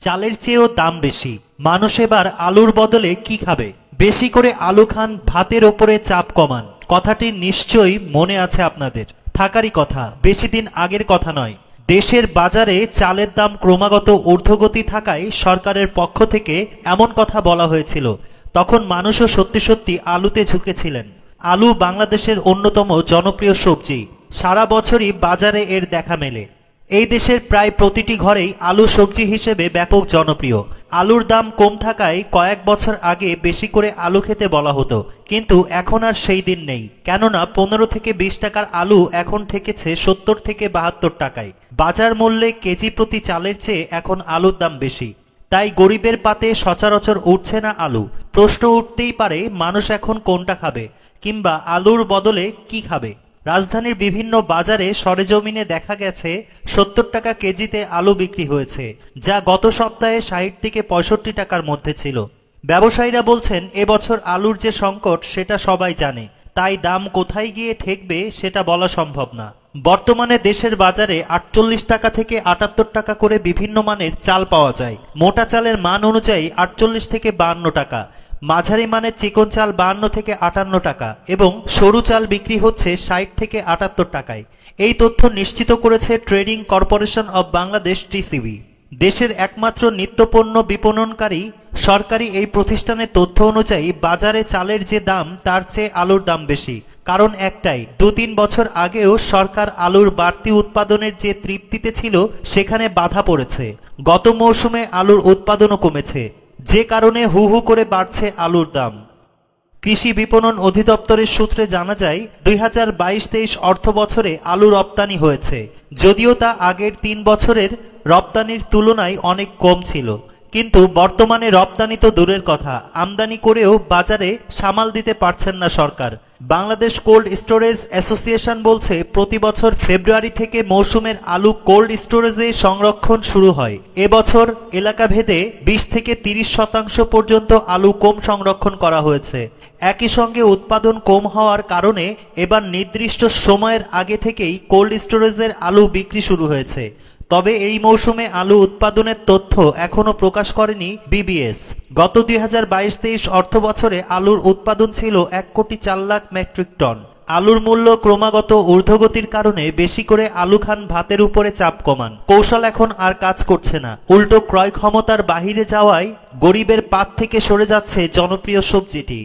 চালের চেয়েও দাম বেশি। মানুষ এবার আলুর বদলে কি খাবে? বেশি করে আলু খান, ভাতের ওপরে চাপ কমান। কথাটি নিশ্চয়ই মনে আছে আপনাদের। থাকারই কথা, বেশি দিন আগের কথা নয়। দেশের বাজারে চালের দাম ক্রমাগত ঊর্ধ্বগতি থাকায় সরকারের পক্ষ থেকে এমন কথা বলা হয়েছিল। তখন মানুষও সত্যি সত্যি আলুতে ঝুঁকেছিলেন। আলু বাংলাদেশের অন্যতম জনপ্রিয় সবজি। সারা বছরই বাজারে এর দেখা মেলে। এই দেশের প্রায় প্রতিটি ঘরেই আলু সবজি হিসেবে ব্যাপক জনপ্রিয়। আলুর দাম কম থাকায় কয়েক বছর আগে বেশি করে আলু খেতে বলা হতো, কিন্তু এখন আর সেই দিন নেই। কেননা 15 থেকে 20 টাকার আলু এখন ঠেকেছে 70 থেকে 72 টাকায়। বাজার মূল্যে কেজি প্রতি চালের চেয়ে এখন আলুর দাম বেশি। তাই গরিবের পাতে সচরাচর উঠছে না আলু। প্রশ্ন উঠতেই পারে, মানুষ এখন কোনটা খাবে, কিংবা আলুর বদলে কি খাবে? রাজধানীর বিভিন্ন বাজারে সরেজমিনে দেখা গেছে 70 টাকা কেজিতে আলু বিক্রি হয়েছে, যা গত সপ্তাহে 60 থেকে 65 টাকার মধ্যে ছিল। ব্যবসায়ীরা বলছেন, এবছর আলুর যে সংকট সেটা সবাই জানে, তাই দাম কোথায় গিয়ে ঠেকবে সেটা বলা সম্ভব না। বর্তমানে দেশের বাজারে 48 টাকা থেকে 78 টাকা করে বিভিন্ন মানের চাল পাওয়া যায়। মোটা চালের মান অনুযায়ী 48 থেকে 52 টাকা, মাঝারি মানের চিকন চাল 52 থেকে 58 টাকা এবং সরু চাল বিক্রি হচ্ছে 60 থেকে 78 টাকায়। এই তথ্য নিশ্চিত করেছে trading corporation of Bangladesh TCB. দেশের একমাত্র নিত্যপণ্য বিপণনকারী সরকারি এই প্রতিষ্ঠানের তথ্য অনুযায়ী বাজারে চালের যে দাম তার চেয়ে আলুর দাম বেশি। কারণ একটাই, 2-3 বছর আগেও সরকার আলুর বাড়তি উৎপাদনের যে তৃপ্তিতে ছিল সেখানে বাধা পড়েছে। গত মৌসুমে আলুর উৎপাদনও কমেছে, যে কারণে হু হু করে বাড়ছে আলুর দাম। কৃষি বিপণন অধিদপ্তরের সূত্রে জানা যায়, 2022-23 অর্থ বছরে আলু রপ্তানি হয়েছে, যদিও তা আগের 3 বছরের রপ্তানির তুলনায় অনেক কম ছিল। কিন্তু বর্তমানে রপ্তানি তো দূরের কথা, আমদানি করেও বাজারে সামাল দিতে পারছেন না সরকার। বাংলাদেশ কোল্ড স্টোরেজ অ্যাসোসিয়েশন বলছে, প্রতি বছর ফেব্রুয়ারি থেকে মৌসুমের আলু কোল্ড স্টোরেজে সংরক্ষণ শুরু হয়। এবছর এলাকা ভেদে 20 থেকে 30% পর্যন্ত আলু কম সংরক্ষণ করা হয়েছে। একই সঙ্গে উৎপাদন কম হওয়ার কারণে এবার নির্দিষ্ট সময়ের আগে থেকেই কোল্ড স্টোরেজের আলু বিক্রি শুরু হয়েছে। তবে এই মৌসুমে আলু উৎপাদনের তথ্য এখনো প্রকাশ করেনি বিবিএস। গত 2022-23 অর্থ বছরে আলুর উৎপাদন ছিল 1,04 লাখ মেট্রিক টন। আলুর মূল্য ক্রমাগত ঊর্ধ্বগতির কারণে বেশি করে আলু খান, ভাতের উপরে চাপ কমান। কৌশল এখন আর কাজ করছে না, উল্টো ক্রয় ক্ষমতার বাহিরে যাওয়ায় গরিবের পাত থেকে সরে যাচ্ছে জনপ্রিয় সবজিটি।